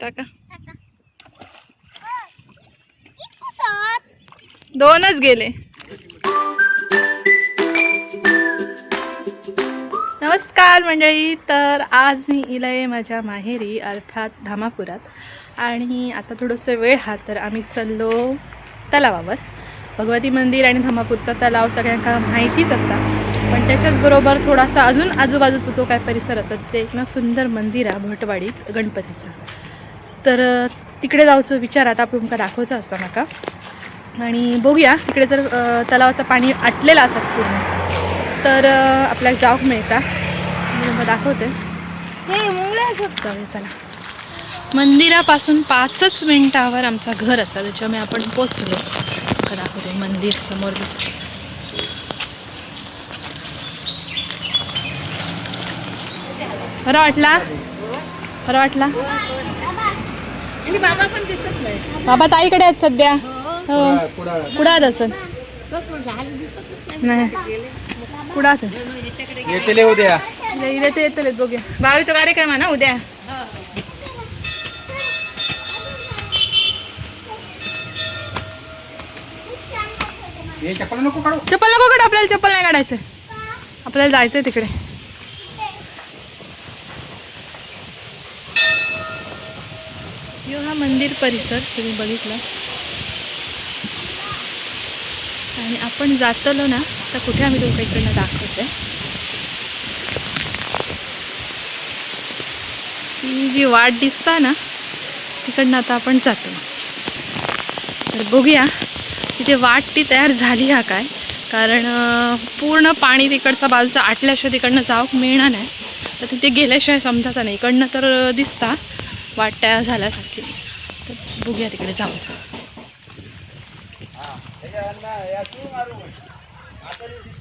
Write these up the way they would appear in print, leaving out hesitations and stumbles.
टाका. दोनच गेले. नमस्कार मंडळी. तर आज मी इलय माझ्या माहेरी अर्थात धामापुरात आणि आता थोडंसं वेळ हा तर आम्ही चाललो तलावावर. भगवती मंदिर आणि धामापूरचा तलाव सगळ्यांना माहितीच असतात, पण त्याच्याचबरोबर थोडासा अजून आजूबाजूचा तो काय परिसर असत ते एक ना सुंदर मंदिर आहे भटवाडीत गणपतीचं. तर तिकडे जाऊचं विचार आता तुमका दाखवायचा असता नका. आणि बघूया तिकडे जर तलावाचं पाणी आटलेलं असत पूर्ण तर आपल्याला जाऊक मिळता. मी दाखवते. चला, मंदिरापासून 5 मिनिटावर आमचं घर असतं, त्याच्यामुळे आपण पोचलो. दाखवते मंदिर समोर दिसते. बरं वाटला? बरं वाटला? बाबा पण दिसत नाही. बाबा ताईकडे आहेत सध्या. कुडात असत नाही, कुडात येतले उद्या. इथे येतले बघूया. बावीचा कार्यक्रम आहे ना उद्या. चप्पल नको काढू. चप्पल नको काढू. आपल्याला चप्पल नाही काढायचं, आपल्याला जायचंय तिकडे. हा मंदिर परिसर तुम्ही बघितलं. आणि आपण जातलो ना तर कुठे आम्ही तुमच्या इकडनं दाखवते. ती जी वाट दिसता ना तिकडनं आता आपण जातो. तर बघूया तिथे वाट ती तयार झाली हा काय, कारण पूर्ण पाणी तिकडचा बाजूचा आटल्याशिवाय तिकडनं जाऊक मिळणार नाही. तर तिथे गेल्याशिवाय समजायचं नाही. इकडनं तर दिसता वाट तयार झाल्यासारखी. तर बघूया तिकडे जाऊ.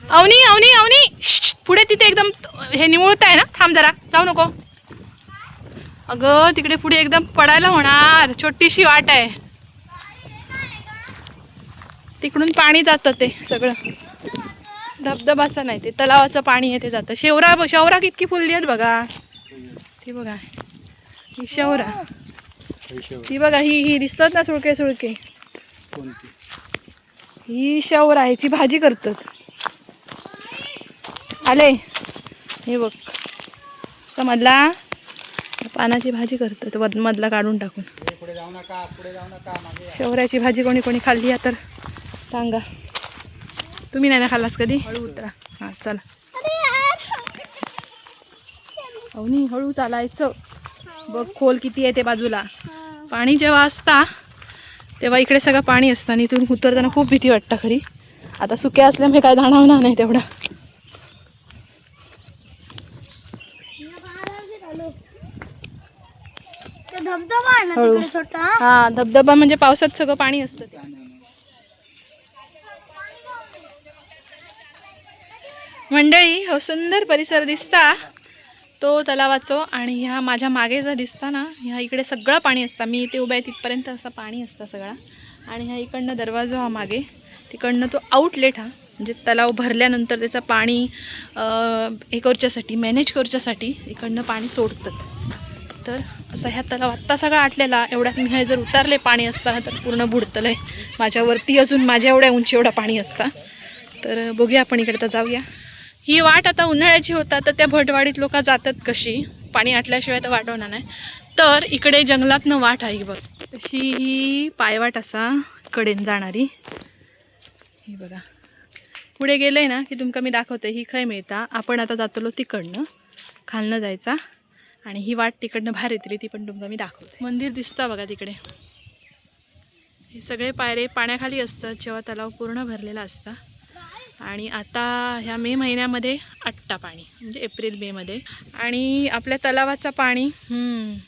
अवनी अवनी अवनी पुढे तिथे एकदम हे निमुळत आहे ना, थांब जरा, जाऊ नको. अगं तिकडे पुढे एकदम पडायला होणार. छोटीशी वाट आहे, तिकडून पाणी जातं. ते सगळं धबधबाचं नाही, ते तलावाचं पाणी आहे ते जातं. शेवरा कितकी फुलली आहेत बघा. ती बघा ही शेवरा. ती बघा ही दिसतात ना सुळके सुळके, ही शेवरा आहे. ती भाजी करतात. आले हे बघ, मधला पानाची भाजी करतात, मधला काढून टाकून. शेवऱ्याची भाजी कोणी कोणी खाल्ली आहे तर सांगा. तुम्ही नाही ना खाल्लास कधी? हळू उतरा. हां चला. अवनी हळू चालायचं. बघ खोल किती आहे ते बाजूला. पाणी जेव्हा असता तेव्हा इकडे सगळं पाणी असतं आणि इथून उतरताना खूप भीती वाटतं खरी. आता सुक्या असल्यामुळे काय जाणवणार नाही तेवढा. हा धबधबा म्हणजे पावसात सगळं पाणी असतं ते. मंडळी हो सुंदर परिसर दिसता तो तलावाचो. आणि ह्या माझ्या मागे जर दिसता ना, ह्या इकडे सगळं पाणी असतं. मी इथे उभा आहे तिथपर्यंत असं पाणी असतं सगळा. आणि ह्या इकडनं दरवाजा हा मागे, तिकडनं तो आउटलेट हा, म्हणजे तलाव भरल्यानंतर त्याचं पाणी हे करूच्यासाठी मॅनेज करूच्यासाठी इकडनं पाणी सोडतात. तर असं ह्या तलाव आत्ता सगळा आटलेला. एवढ्यात मी हे जर उतारले पाणी असताना तर पूर्ण बुडतलं आहे. माझ्यावरती अजून माझ्या एवढ्या उंची एवढा पाणी असता. तर बघूया आपण इकडे तर जाऊया. ही वाट आता उन्हाळ्याची होता तर त्या भटवाडीत लोक जातात कशी, पाणी आटल्याशिवाय तर वाट होणार नाही. तर इकडे जंगलातनं वाट आहे बघ, तशी ही पायवाट असा कडेन जाणारी. ही बघा पुढे गेले ना की तुमका मी दाखवते ही खय मिळता. आपण आता जातलो तिकडनं खालनं जायचा आणि ही वाट तिकडनं बाहेर येतली ती पण तुमका मी दाखवते. मंदिर दिसता बघा तिकडे. हे सगळे पायरे पाण्याखाली असतात जेव्हा तलाव पूर्ण भरलेला असता. आणि आता ह्या मे महिन्यामध्ये आटता पाणी, म्हणजे एप्रिल मे मध्ये. आणि आपल्या तलावाचं पाणी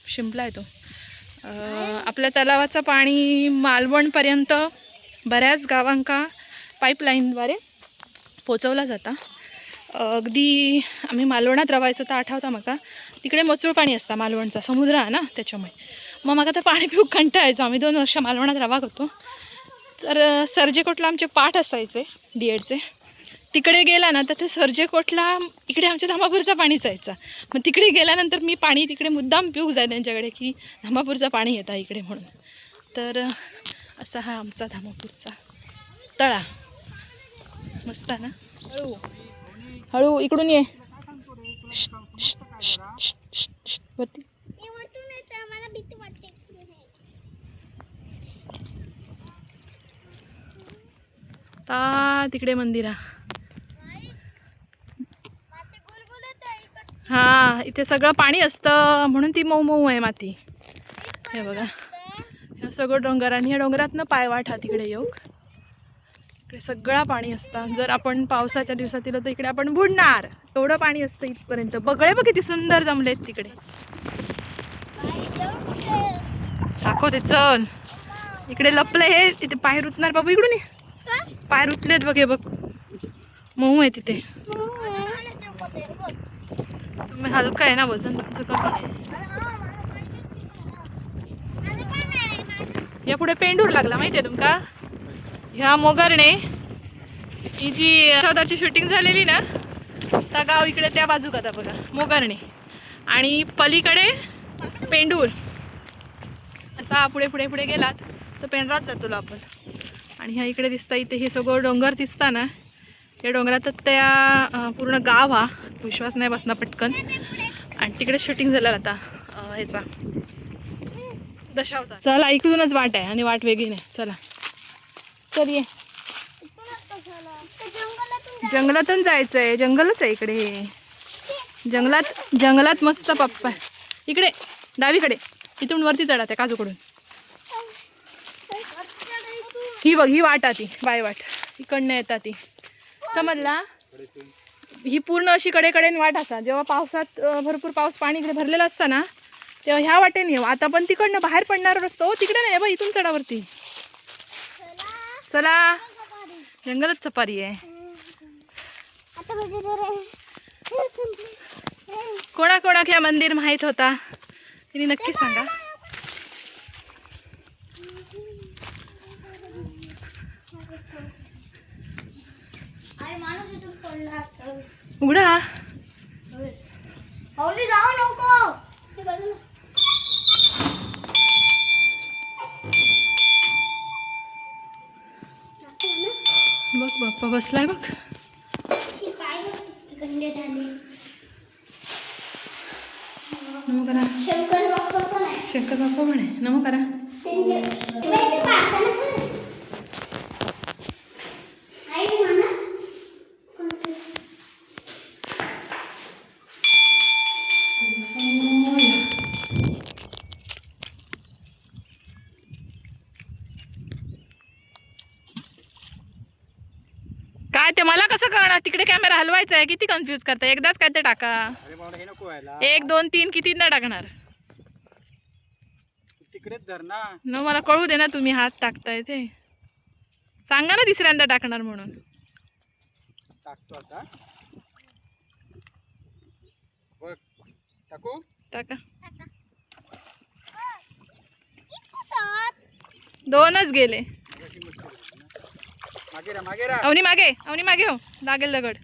शिंपला आहे तो. आपल्या तलावाचं पाणी मालवणपर्यंत बऱ्याच गावांका पाईपलाईनद्वारे पोचवला जाता. अगदी आम्ही मालवणात राहायचो तर आठवता मका तिकडे मचूळ पाणी असतं. मालवणचा समुद्र आहे ना त्याच्यामुळे मग मका तर पाणी पिऊ कंटाळायचो. आम्ही 2 वर्ष मालवणात राहत होतो. तर सरजेकोटला आमचे पाठ असायचे DEDचे. तिकडे गेला ना तर ते सर्जेकोटला इकडे आमच्या धामापूरचं पाणी जायचं. मग तिकडे गेल्यानंतर मी पाणी तिकडे मुद्दाम पिऊ जाय त्यांच्याकडे की धामापूरचं पाणी येतं इकडे म्हणून. तर असा हा आमचा धामापूरचा तळा. मस्त आहे ना. हळू हळू इकडून ये. श्श, श्श, श्श, श्श, श्श, श्श. वरती तिकडे मंदिर आहे. हा इथे सगळं पाणी असतं म्हणून ती मऊ मऊ आहे माती. हे बघा हे सगळं डोंगर आणि या डोंगरातनं पायवाट हा तिकडे येऊ. इकडे सगळं पाणी असतं. जर आपण पावसाच्या दिवसात येलो तर इकडे आपण बुडणार एवढं पाणी असतं इथपर्यंत. बगळे बघ किती सुंदर जमलेत तिकडे. दाखवते चल. इकडे लपले हे तिथे पाय रुतणार बाबू. इकडून ये. पाय रुतलेत बघ. हे बघ मऊ आहे तिथे. तुम्ही हलका आहे ना वजन तुमचं कमी आहे. या पुढे पेंडूर लागला माहितीये तुमका. ह्या मोगरणे ही जी चौदाची शूटिंग झालेली ना त्या गाव इकडे त्या बाजूक आता बघा मोगरणे आणि पलीकडे पेंडूर. असा पुढे पुढे पुढे गेलात तर पेंढरात जातो आपण. आणि ह्या इकडे दिसता इथे हे सगळं डोंगर दिसता ना. या डोंगरातच त्या पूर्ण गाव हा. विश्वास नाही बसणार पटकन. आणि तिकडे शूटिंग झालं आता ह्याचा दशावतार. चला ऐकूनच वाट आहे आणि वाट वेगळी नाही. चला चल ये. जंगलातून जायचं आहे. जंगलच आहे इकडे. जंगलात मस्त पप्पा आहे. इकडे डावीकडे इथून वरती चढा त्या काजूकडून. ही बघ ही वाट ती बाय वाट इकडनं येतात ती. समजला. ही पूर्ण अशी कडेकडेने वाट असा. जेव्हा पावसात भरपूर पाऊस पाणी इकडे भरलेलं असतं ना तेव्हा ह्या वाटेने येऊ. आता पण तिकडनं बाहेर पडणार रस्तो तिकडे नाही बघ. इथून चढावरती चला. जंगलच सफारी आहे. कोणाकोणाक या मंदिर माहीत होता तिने नक्की सांगा. उघडा. बघ बाप्पा बसलाय बघ. नमो करा. शंकर बाप्पा म्हणे नमो करा. काय ते मला कसं कळणार. तिकडे कॅमेरा हलवायचा आहे. किती कन्फ्यूज करता. एकदाच काय ते टाका. 1 2 3 किती ना टाकणार. तिकडेच धर ना. न मला कळू दे ना तुम्ही हात टाकताय ते. सांगा ना तिसऱ्यांदा टाकणार म्हणून. टाकतो आता. बघ टाकू. टाका. 2च गेले. अवनी मागे हो लागेल दगड.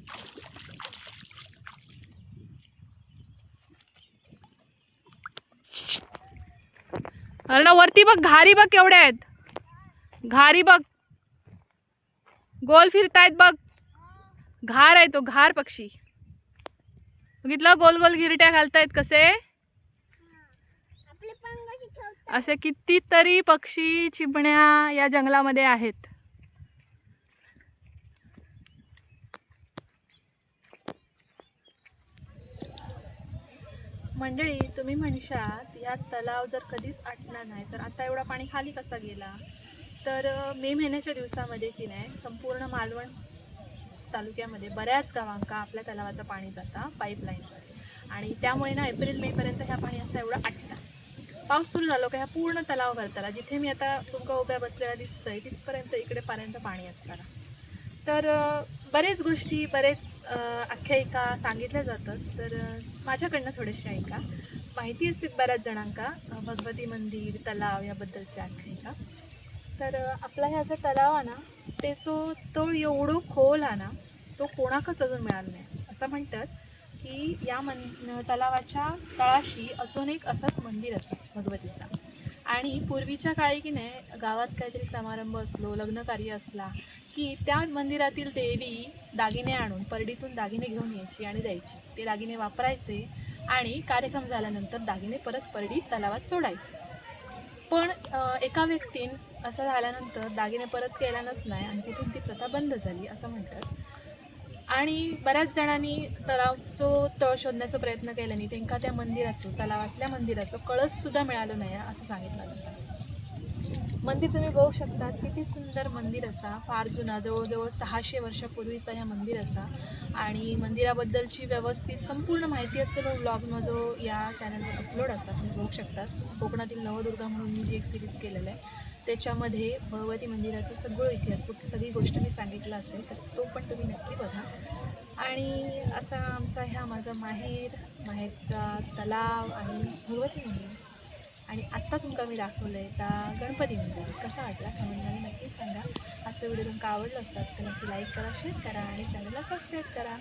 अरे ना वरती बघ घारी बघ केवढ्या आहेत. घारी बघ गोल फिरतायत बघ. घार आहे तो घार पक्षी. बघितलं गोल गोल गिरट्या घालतायत कसे. असे कितीतरी पक्षी चिमण्या या जंगलामध्ये आहेत. मंडळी तुम्ही म्हणशात या तलाव जर कधीच आटला नाही तर आता एवढा पाणी खाली कसा गेला. तर मे महिन्याच्या दिवसामध्ये की नाही संपूर्ण मालवण तालुक्यामध्ये बऱ्याच गावांका आपल्या तलावाचं पाणी जाता पाईपलाईनद्वारे. आणि त्यामुळे ना एप्रिल मे पर्यंत ह्या पाणी असं एवढं आटता. पाऊस सुरू झालो का ह्या पूर्ण तलाव भरताला. जिथे मी आता तुमका उभ्या बसलेला दिसतंय तिथपर्यंत इकडेपर्यंत पाणी असताना. तर बरेच गोष्टी बरेच आख्यायिका सांगितल्या जातात. तर माझ्याकडनं थोडेसे ऐका. माहिती असते बऱ्याच जणांका भगवती मंदिर तलाव याबद्दलचे आख्यायिका. तर आपला ह्या जो तलाव आहे ना तो एवढं खोल आहे ना तो कोणाकच अजून मिळाला नाही. असं म्हणतात की या तलावाच्या तळाशी अजून एक असंच मंदिर असं भगवतीचा. आणि पूर्वीच्या काळी की नाही गावात काहीतरी समारंभ असलो, लग्नकार्य असला की त्या मंदिरातील देवी दागिने आणून परडीतून दागिने घेऊन यायची आणि द्यायची. ते दागिने वापरायचे आणि कार्यक्रम झाल्यानंतर दागिने परत परडीत तलावात सोडायचे. पण एका व्यक्तीन असं झाल्यानंतर दागिने परत केल्यानंच नाही आणि तिथून ती प्रथा बंद झाली असं म्हणतात. आणि बऱ्याच जणांनी तळ शोधण्याचा प्रयत्न केल्याने त्यांना त्या मंदिराचो तलावातल्या मंदिराचो कळससुद्धा मिळालो नाही असं सांगितलं जातं. मंदिर तुम्ही बघू शकता किती सुंदर मंदिर असा, फार जुना, जवळजवळ 600 वर्षापूर्वीचा ह्या मंदिर असा. आणि मंदिराबद्दलची व्यवस्थित संपूर्ण माहिती असलेला व्लॉग माझो या चॅनलवर अपलोड असा, तुम्ही बघू शकता. कोकणातील नवदुर्गा म्हणून मी जी एक सिरीज केलेलं आहे त्याच्यामध्ये भगवती मंदिराचा सगळं इतिहास, कुठली सगळी गोष्ट मी सांगितलं असेल तर तो पण तुम्ही नक्की बघा. आणि असा आमचा ह्या माझा माहेरचा तलाव आणि भगवती मंदिर. आणि आत्ता तुमका मी दाखवलं आहे त्या गणपती मंदिर कसा वाटला कमेंटमध्ये नक्की सांगा. आजचा व्हिडिओ तुमका आवडला असतात तर नक्की लाईक करा, शेअर करा आणि चॅनलला सबस्क्राईब करा.